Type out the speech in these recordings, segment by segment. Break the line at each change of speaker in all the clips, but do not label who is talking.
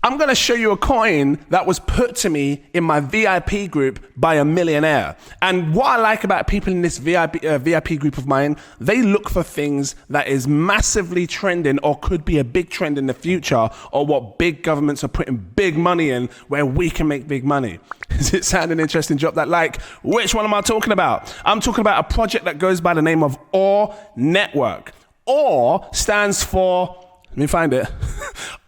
I'm going to show you a coin that was put to me in my VIP group by a millionaire. And what I like about people in this VIP group of mine, they look for things that is massively trending or could be a big trend in the future, or what big governments are putting big money in where we can make big money. Does it sound an interesting? Drop that like. Which one am I talking about? I'm talking about a project that goes by the name of OR Network. OR stands for, let me find it.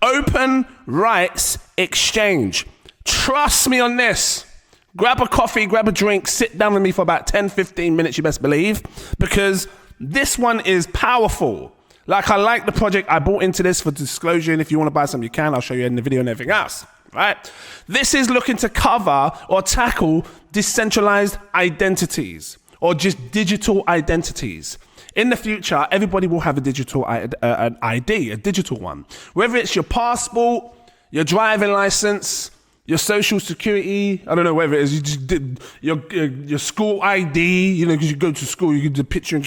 Open Rights Exchange. Trust me on this. Grab a coffee, grab a drink, sit down with me for about 10, 15 minutes, you best believe, because this one is powerful. Like, I like the project. I bought into this for disclosure, and if you want to buy some, you can. I'll show you in the video and everything else, right? This is looking to cover or tackle decentralized identities, or just digital identities. In the future, everybody will have a digital an ID, a digital one. Whether it's your passport, your driving license, your social security, I don't know whether it is, you just did your school ID, you know, because you go to school, you get the picture, and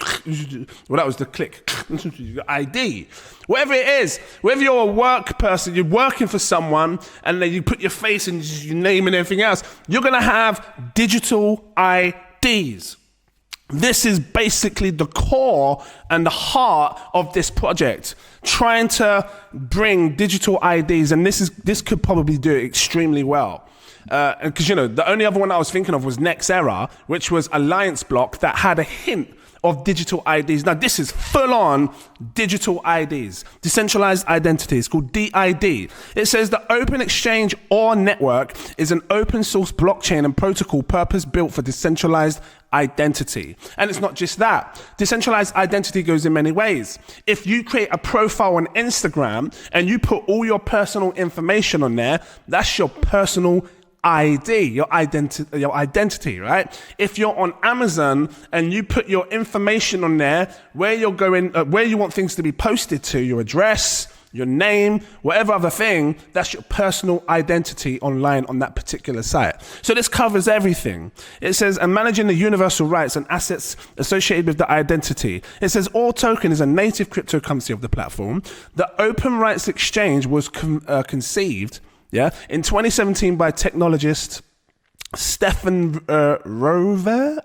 well, that was the click, your ID. Whatever it is, whether you're a work person, you're working for someone, and then you put your face and your name and everything else, you're gonna have digital IDs. This is basically the core and the heart of this project, trying to bring digital IDs, and this could probably do it extremely well. Because, you know, the only other one I was thinking of was Nexera, which was Alliance Block that had a hint of digital IDs. Now, this is full-on digital IDs, decentralized identities, called DID. It says the Open Exchange OR Network is an open source blockchain and protocol purpose-built for decentralized identity. And it's not just that. Decentralized identity goes in many ways. If you create a profile on Instagram and you put all your personal information on there, that's your personal ID, your identity, right? If you're on Amazon and you put your information on there, where you're going, where you want things to be posted to, your address, your name, whatever other thing, that's your personal identity online on that particular site. So this covers everything. It says, and managing the universal rights and assets associated with the identity. It says, OR Token is a native cryptocurrency of the platform. The Open Rights Exchange was conceived in 2017 by technologist Stefan Rover?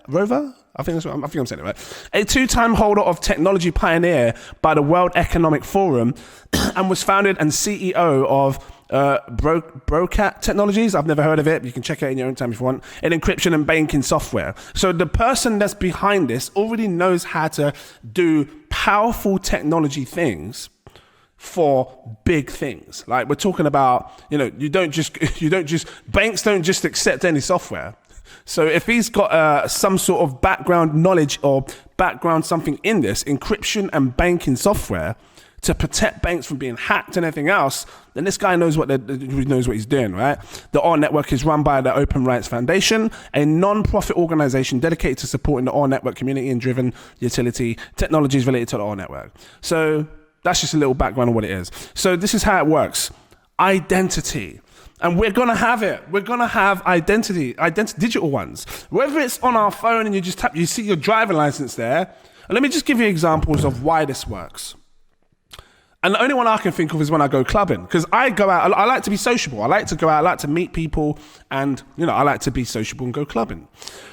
I think I'm saying it right. A two-time holder of Technology Pioneer by the World Economic Forum, and was founded and CEO of Brocat Technologies. I've never heard of it. You can check it in your own time if you want. In encryption and banking software. So the person that's behind this already knows how to do powerful technology things for big things. Like, we're talking about, you know, banks don't just accept any software. So if he's got some sort of background knowledge or background something in this encryption and banking software to protect banks from being hacked and everything else, then this guy knows what he's doing, right? The OR Network is run by the Open Rights Foundation, a non-profit organization dedicated to supporting the OR Network community and driven utility technologies related to the OR Network. So that's just a little background on what it is. So this is how it works. Identity. And we're gonna have it. We're gonna have identity, digital ones. Whether it's on our phone and you just tap, you see your driving license there. And let me just give you examples of why this works. And the only one I can think of is when I go clubbing. Because I go out, I like to be sociable. I like to go out, I like to meet people, and, you know, I like to be sociable and go clubbing.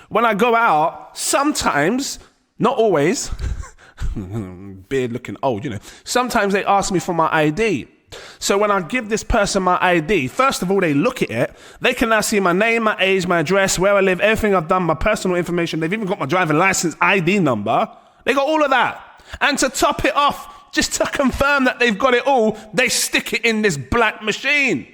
When I go out, sometimes, not always, beard looking old, you know, sometimes they ask me for my ID. So when I give this person my ID, first of all, they look at it. They can now see my name, my age, my address, where I live, everything I've done, my personal information. They've even got my driving license ID number. They got all of that. And to top it off, just to confirm that they've got it all, they stick it in this black machine.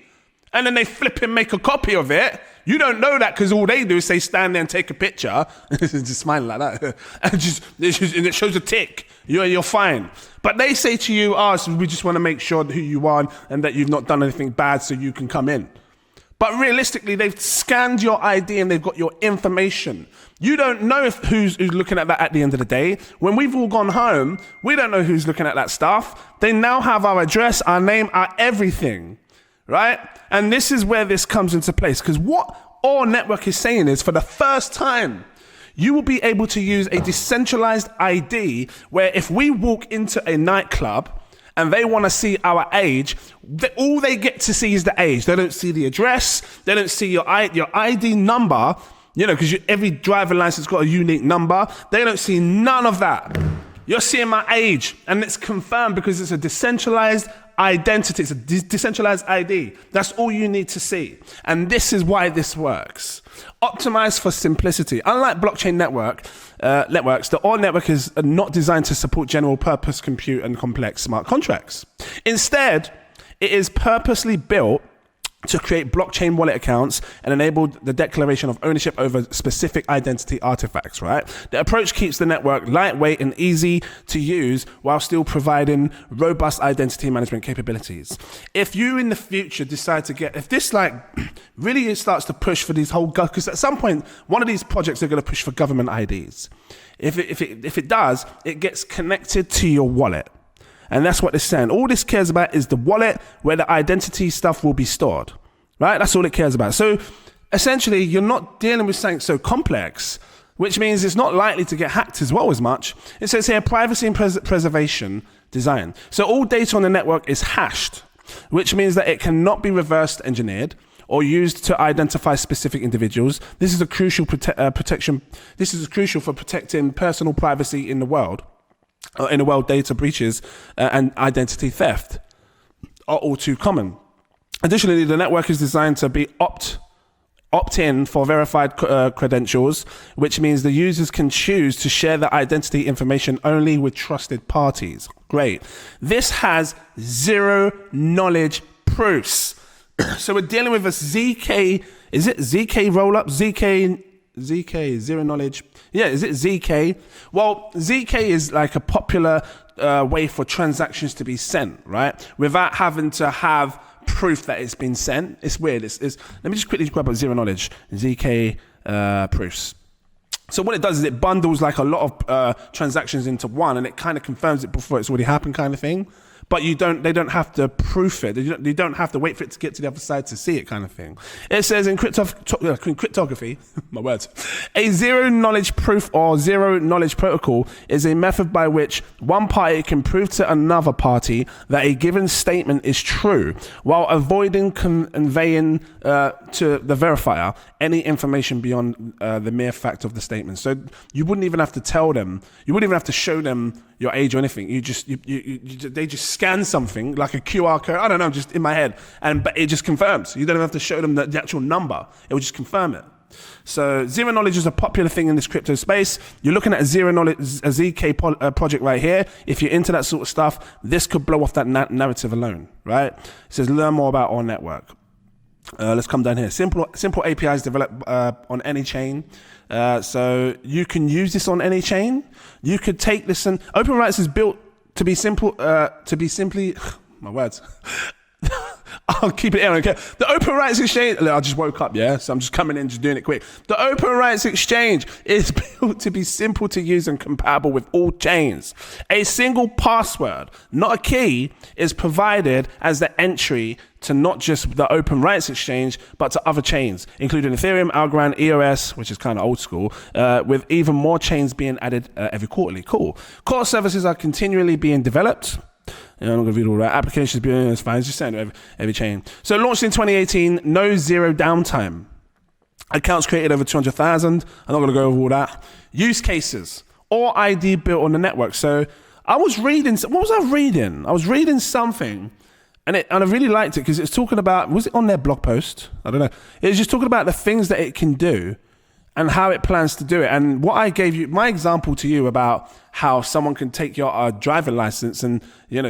And then they flip and make a copy of it. You don't know that because all they do is say stand there and take a picture. Just smiling like that. And it shows a tick. You're fine. But they say to you, so we just want to make sure who you are and that you've not done anything bad so you can come in. But realistically, they've scanned your ID and they've got your information. You don't know who's looking at that at the end of the day. When we've all gone home, we don't know who's looking at that stuff. They now have our address, our name, our everything. Right? And this is where this comes into place, because what OR Network is saying is, for the first time, you will be able to use a decentralized ID where if we walk into a nightclub and they want to see our age, all they get to see is the age. They don't see the address. They don't see your ID number, because every driver license got a unique number. They don't see none of that. You're seeing my age, and it's confirmed because it's a decentralized identity. It's a decentralized ID. That's all you need to see. And this is why this works. Optimized for simplicity. Unlike blockchain networks, the OR network is not designed to support general purpose compute and complex smart contracts. Instead, it is purposely built to create blockchain wallet accounts and enable the declaration of ownership over specific identity artifacts, right? The approach keeps the network lightweight and easy to use while still providing robust identity management capabilities. If you in the future decide to if this really starts to push for these whole, because at some point, one of these projects are going to push for government IDs. If it does, it gets connected to your wallet. And that's what it's saying. All this cares about is the wallet where the identity stuff will be stored, right? That's all it cares about. So essentially, you're not dealing with something so complex, which means it's not likely to get hacked as well as much. It says here, privacy and preservation design. So all data on the network is hashed, which means that it cannot be reverse engineered or used to identify specific individuals. This is a crucial protection. This is crucial for protecting personal privacy in the world. Data breaches and identity theft are all too common. Additionally, the network is designed to be opt-in for verified credentials, which means the users can choose to share their identity information only with trusted parties. Great. This has zero knowledge proofs. So we're dealing with a ZK, is it ZK rollup? ZK, zero knowledge. Yeah, is it ZK? Well, ZK is like a popular way for transactions to be sent, right? Without having to have proof that it's been sent. It's weird. Let me just quickly grab up zero knowledge, ZK proofs. So what it does is it bundles like a lot of transactions into one, and it kind of confirms it before it's already happened, kind of thing. But they don't have to proof it. They don't have to wait for it to get to the other side to see it, kind of thing. It says in cryptography, my words, a zero knowledge proof or zero knowledge protocol is a method by which one party can prove to another party that a given statement is true, while avoiding conveying to the verifier any information beyond the mere fact of the statement. So you wouldn't even have to tell them. You wouldn't even have to show them your age or anything. They just scan something like a QR code. I don't know, just in my head, but it just confirms. You don't even have to show them the actual number. It will just confirm it. So zero knowledge is a popular thing in this crypto space. You're looking at a zero knowledge, a ZK project right here. If you're into that sort of stuff, this could blow off that narrative alone, right? It says learn more about our network. Let's come down here. Simple APIs developed on any chain. So you can use this on any chain. You could take this and open rights is built to be simple, my words. I'll keep it here, okay? The Open Rights Exchange, I just woke up, yeah? So I'm just coming in, just doing it quick. The Open Rights Exchange is built to be simple to use and compatible with all chains. A single password, not a key, is provided as the entry to not just the Open Rights Exchange, but to other chains, including Ethereum, Algorand, EOS, which is kind of old school, with even more chains being added every quarterly. Cool. Core services are continually being developed. I'm not going to read all that. Applications being, it's fine. It's just saying every chain. So launched in 2018, no zero downtime. Accounts created over 200,000. I'm not going to go over all that. Use cases or ID built on the network. So I was reading, what was I reading? I was reading something and I really liked it because it's talking about, was it on their blog post? I don't know. It was just talking about the things that it can do and how it plans to do it. And what I gave you, my example to you about how someone can take your driving license and,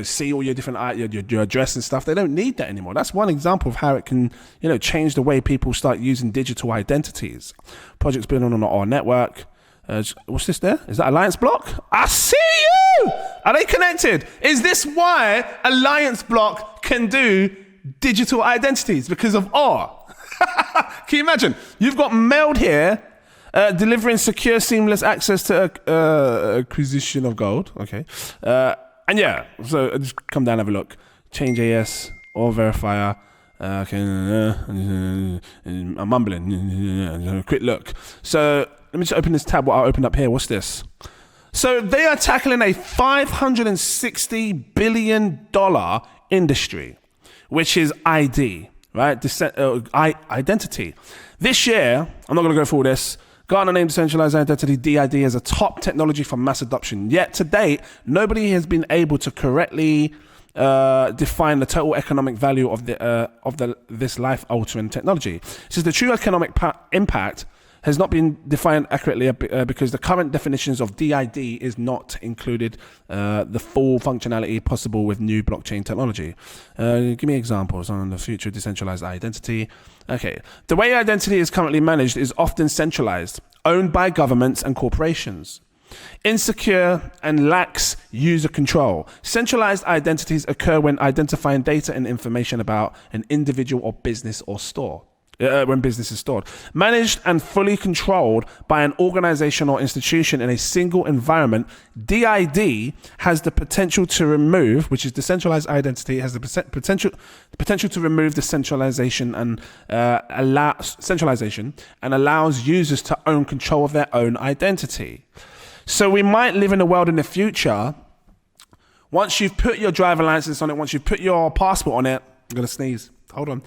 see all your different, your address and stuff. They don't need that anymore. That's one example of how it can, change the way people start using digital identities. Projects built on our network. What's this there? Is that Alliance Block? I see you! Are they connected? Is this why Alliance Block can do digital identities? Because of R. Can you imagine? You've got mailed here, delivering secure, seamless access to acquisition of gold. Okay. And yeah, so just come down and have a look. Change AS or verifier. Okay. I'm mumbling. Quick look. So let me just open this tab. What I opened up here. What's this? So they are tackling a $560 billion industry, which is ID, right? Identity. This year, I'm not going to go through all this. Gartner named decentralized identity, DID, as a top technology for mass adoption. Yet to date, nobody has been able to correctly define the total economic value of this life-altering technology. It says the true economic impact has not been defined accurately because the current definitions of DID is not included the full functionality possible with new blockchain technology. Give me examples on the future decentralized identity. Okay, the way identity is currently managed is often centralized, owned by governments and corporations. Insecure and lacks user control. Centralized identities occur when identifying data and information about an individual or business or store. When business is stored. Managed and fully controlled by an organization or institution in a single environment, DID has the potential to remove, which is decentralized identity, has the potential to remove the centralization and allows users to own control of their own identity. So we might live in a world in the future, once you've put your driver license on it, once you've put your passport on it, I'm going to sneeze. Hold on.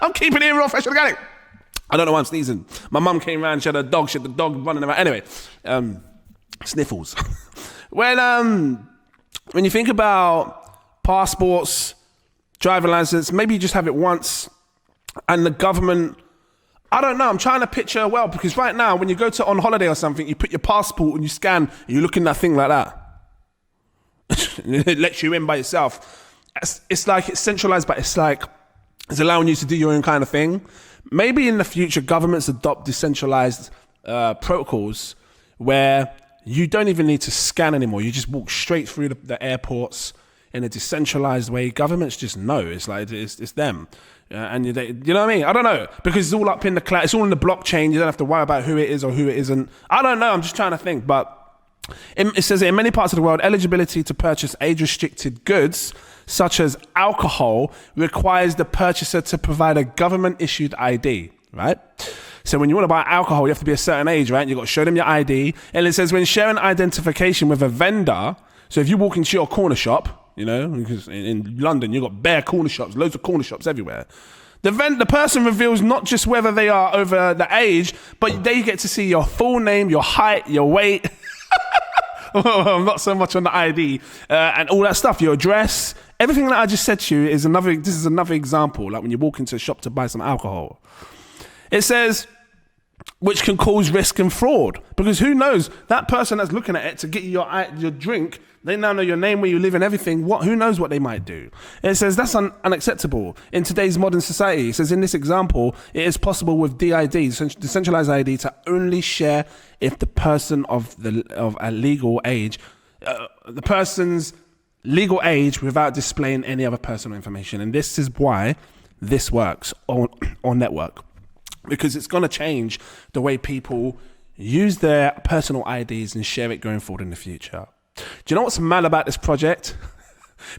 I'm keeping it real fresh and organic. I don't know why I'm sneezing. My mum came round, she had a dog running around. Anyway, sniffles. When you think about passports, driver license, maybe you just have it once, and the government, I don't know, I'm trying to picture a world, because right now, when you go on holiday or something, you put your passport and you scan, and you look in that thing like that. It lets you in by yourself. It's like it's centralized, but it's like it's allowing you to do your own kind of thing. Maybe in the future, governments adopt decentralized protocols where you don't even need to scan anymore. You just walk straight through the airports in a decentralized way. Governments just know. It's like it's them. And you know what I mean? I don't know, because it's all up in the cloud. It's all in the blockchain. You don't have to worry about who it is or who it isn't. I don't know. I'm just trying to think. But it says in many parts of the world, eligibility to purchase age-restricted goods, such as alcohol, requires the purchaser to provide a government-issued ID, right? So when you want to buy alcohol, you have to be a certain age, right? You've got to show them your ID. And it says when sharing identification with a vendor, so if you walk into your corner shop, you know, because in London, you've got bare corner shops, loads of corner shops everywhere. The person reveals not just whether they are over the age, but they get to see your full name, your height, your weight. Not so much on the ID and all that stuff, your address. Everything that I just said to you is this is another example, like when you walk into a shop to buy some alcohol. It says, which can cause risk and fraud, because who knows, that person that's looking at it to get you your drink, they now know your name, where you live and everything. Who knows what they might do. It says that's unacceptable in today's modern society. It says in this example, it is possible with DID, decentralized ID, to only share if the person of a legal age, the person's legal age, without displaying any other personal information. And this is why this works on network, because it's going to change the way people use their personal IDs and share it going forward in the future. Do you know what's mad about this project?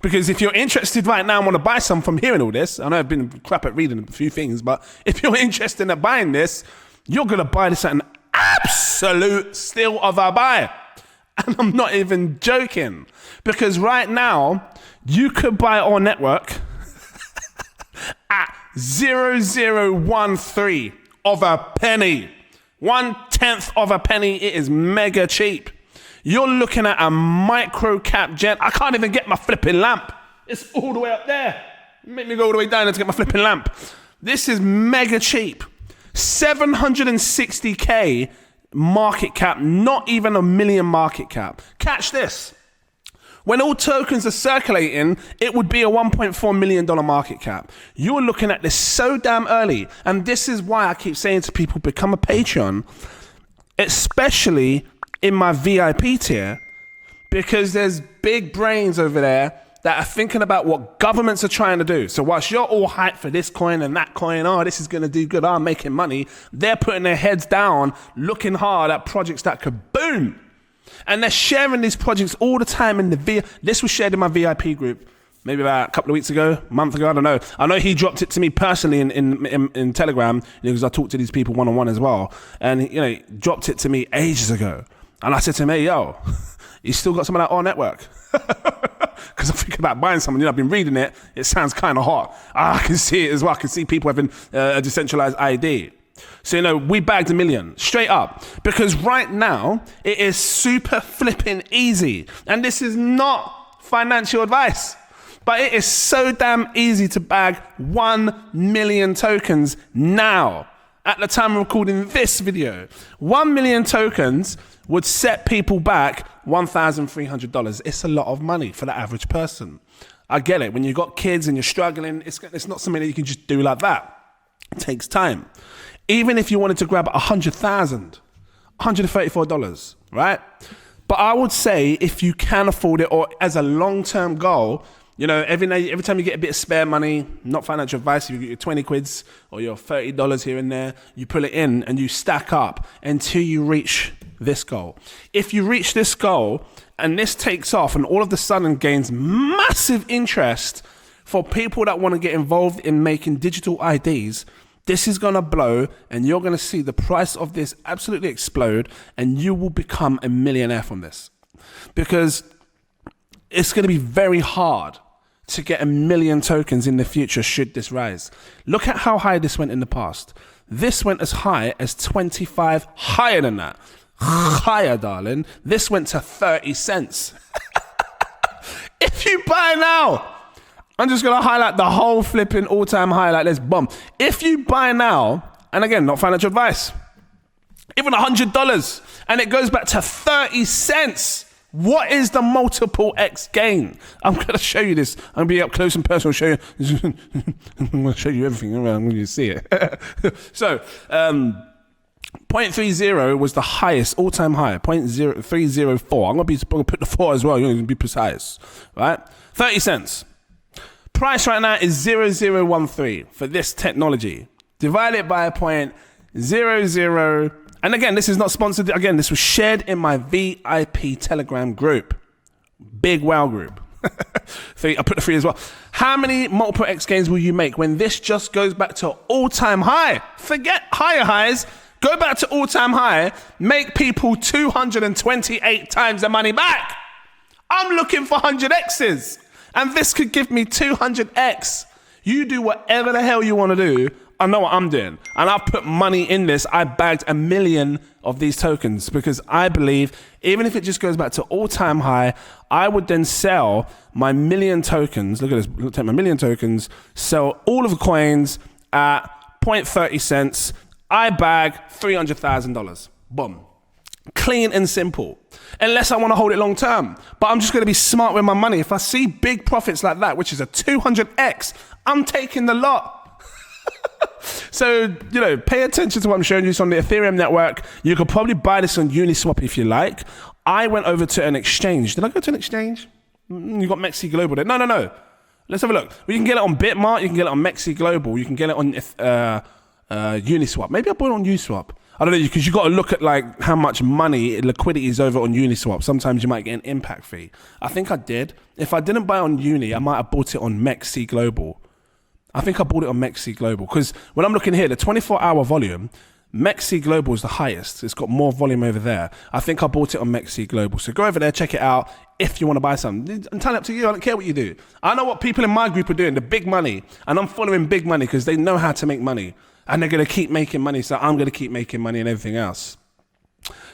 Because if you're interested right now and want to buy some from hearing all this, I know I've been crap at reading a few things, but if you're interested in buying this, you're going to buy this at an absolute steal of a buy. And I'm not even joking. Because right now, you could buy our network at 0.0013 of a penny. 1/10 of a penny. It is mega cheap. You're looking at a micro cap jet. I can't even get my flipping lamp. It's all the way up there. Make me go all the way down there to get my flipping lamp. This is mega cheap. 760K market cap, not even a million market cap. Catch this. When all tokens are circulating, it would be a $1.4 million market cap. You're looking at this so damn early. And this is why I keep saying to people, become a Patreon, especially in my VIP tier, because there's big brains over there that are thinking about what governments are trying to do. So whilst you're all hyped for this coin and that coin, oh, this is going to do good, I'm making money, they're putting their heads down, looking hard at projects that could boom. And they're sharing these projects all the time in the this was shared in my VIP group maybe about a couple of weeks ago, a month ago, I don't know. I know he dropped it to me personally in Telegram, because I talk to these people one-on-one as well. And, he dropped it to me ages ago. And I said to him, hey, yo, you still got some of that R network? Because I'm thinking about buying something. I've been reading it. It sounds kind of hot. I can see it as well. I can see people having a decentralized ID. So, we bagged $1 million straight up, because right now it is super flipping easy. And this is not financial advice, but it is so damn easy to bag 1 million tokens now. At the time of recording this video, 1 million tokens would set people back $1,300. It's a lot of money for the average person. I get it. When you've got kids and you're struggling, it's not something that you can just do like that. It takes time. Even if you wanted to grab 100,000, $134, right? But I would say if you can afford it, or as a long-term goal, every time you get a bit of spare money, not financial advice, you get your 20 quids or your $30 here and there, you pull it in and you stack up until you reach this goal. If you reach this goal and this takes off and all of a sudden gains massive interest for people that want to get involved in making digital IDs, this is going to blow and you're going to see the price of this absolutely explode, and you will become a millionaire from this, because it's going to be very hard to get 1 million tokens in the future should this rise. Look at how high this went in the past. This went as high as 25, higher than that. Higher, darling. This went to 30 cents. If you buy now, I'm just going to highlight the whole flipping all-time high like this, boom. If you buy now, and again, not financial advice, even $100, and it goes back to 30 cents, what is the multiple X gain? I'm going to show you this. I'm going to be up close and personal, show you. I'm going to show you everything around when you see it. So, 0.30 was the highest, all-time high, 0.0304. I'm going to put the 4 as well, to be precise, right? 30 cents. Price right now is 0013 for this technology. Divide it by 0.00. And again, this is not sponsored. Again, this was shared in my VIP Telegram group. Big wow group. I put the 3 as well. How many multiple X gains will you make when this just goes back to all-time high? Forget higher highs. Go back to all-time high. Make people 228 times the money back. I'm looking for 100 X's. And this could give me 200X. You do whatever the hell you want to do. I know what I'm doing. And I've put money in this. I bagged 1 million of these tokens because I believe even if it just goes back to all-time high, I would then sell my 1 million tokens. Look at this. Take my 1 million tokens, sell all of the coins at 0.30 cents. I bag $300,000. Boom. Clean and simple. Unless I want to hold it long term. But I'm just going to be smart with my money. If I see big profits like that, which is a 200X, I'm taking the lot. So, pay attention to what I'm showing you. It's on the Ethereum network. You could probably buy this on Uniswap if you like. I went over to an exchange. Did I go to an exchange? You got Mexi Global there. No. Let's have a look. You can get it on Bitmart. You can get it on Mexi Global. You can get it on Uniswap. Maybe I bought it on Uniswap. I don't know, because you got to look at how much money liquidity is over on Uniswap. Sometimes you might get an impact fee. I think I did. If I didn't buy on Uni, I might have bought it on Mexi Global. I think I bought it on Mexi Global because when I'm looking here, the 24-hour volume, Mexi Global is the highest. It's got more volume over there. I think I bought it on Mexi Global. So go over there, check it out if you want to buy something. Entirely up to you. I don't care what you do. I know what people in my group are doing, the big money, and I'm following big money because they know how to make money. And they're going to keep making money, so I'm going to keep making money and everything else.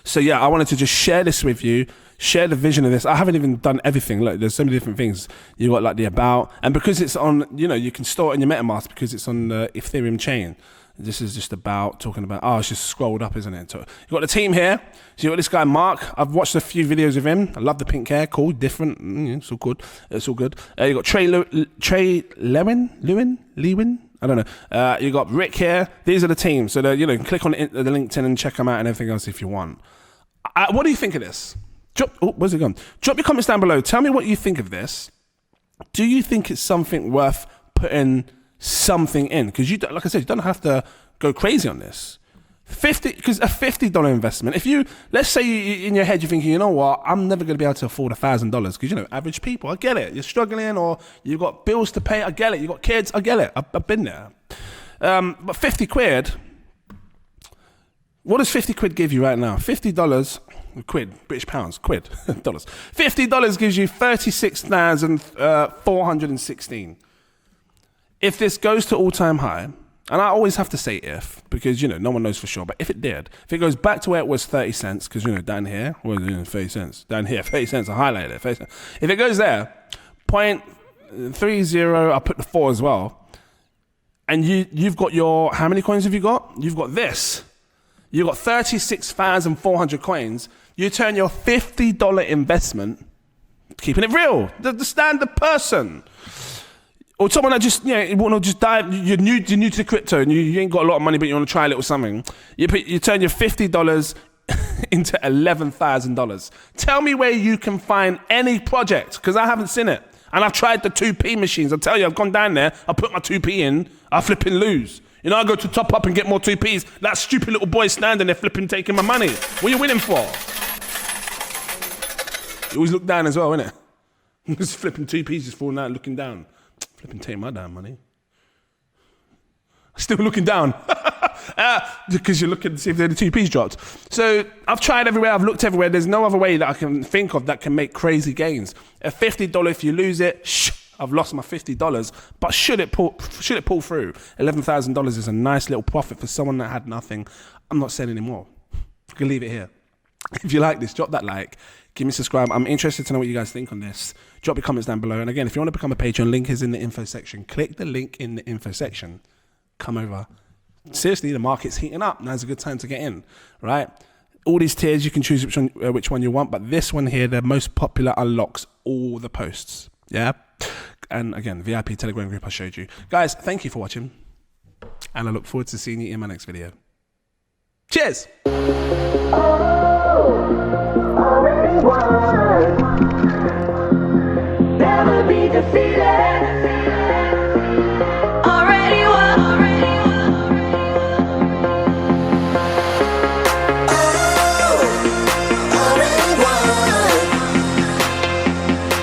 So yeah, I wanted to just share this with you, share the vision of this. I haven't even done everything. Look, there's so many different things. You got the about, and because it's on, you can store it in your MetaMask because it's on the Ethereum chain. This is just about talking about, it's just scrolled up, isn't it? So you've got the team here. So you've got this guy, Mark. I've watched a few videos of him. I love the pink hair. Cool, different. It's all good. It's all good. You've got Trey Lewin? I don't know. You got Rick here. These are the teams. So you can click on the LinkedIn and check them out and everything else if you want. What do you think of this? Where's it gone? Drop your comments down below. Tell me what you think of this. Do you think it's something worth putting something in? Because like I said, you don't have to go crazy on this. Because a $50 investment, if you, let's say in your head you're thinking, you know what, I'm never going to be able to afford $1,000 because, you know, average people, I get it. You're struggling or you've got bills to pay, I get it. You've got kids, I get it. I've been there. But 50 quid, what does 50 quid give you right now? $50, British pounds, dollars. $50 gives you 36,416. If this goes to all-time high, and I always have to say if, because, you know, no one knows for sure, but if it goes back to where it was 30 cents, because, you know, down here, 30 cents, down here, 30 cents, I highlighted it, 30 cents. If it goes there, 0.30, I'll put the 4 as well, and you've got your, how many coins have you got? You've got this. You've got 36,400 coins. You turn your $50 investment, keeping it real, the standard person, or someone that just, you know, want to just dive, you're new to the crypto and you ain't got a lot of money, but you want to try a little something. You turn your $50 into $11,000. Tell me where you can find any project, because I haven't seen it. And I've tried the 2p machines. I tell you, I've gone down there, I put my 2p in, I flip and lose. You know, I go to top up and get more 2p's. That stupid little boy standing there flipping, taking my money. What are you winning for? You always look down as well, innit? Just flipping 2p's, just falling out, looking down. Flipping, take my damn money. Still looking down. Because you're looking to see if the 2p's dropped. So I've tried everywhere, I've looked everywhere. There's no other way that I can think of that can make crazy gains. A $50, if you lose it, I've lost my $50. But should it pull through, $11,000 is a nice little profit for someone that had nothing. I'm not saying anymore. I can leave it here. If you like this, drop that like. Give me a subscribe. I'm interested to know what you guys think on this. Drop your comments down below. And again, if you want to become a patron, link is in the info section. Click the link in the info section. Come over. Seriously, the market's heating up. Now's a good time to get in, right? All these tiers, you can choose which one you want. But this one here, the most popular, unlocks all the posts. Yeah? And again, VIP Telegram group I showed you. Guys, thank you for watching. And I look forward to seeing you in my next video. Cheers!
Never be defeated.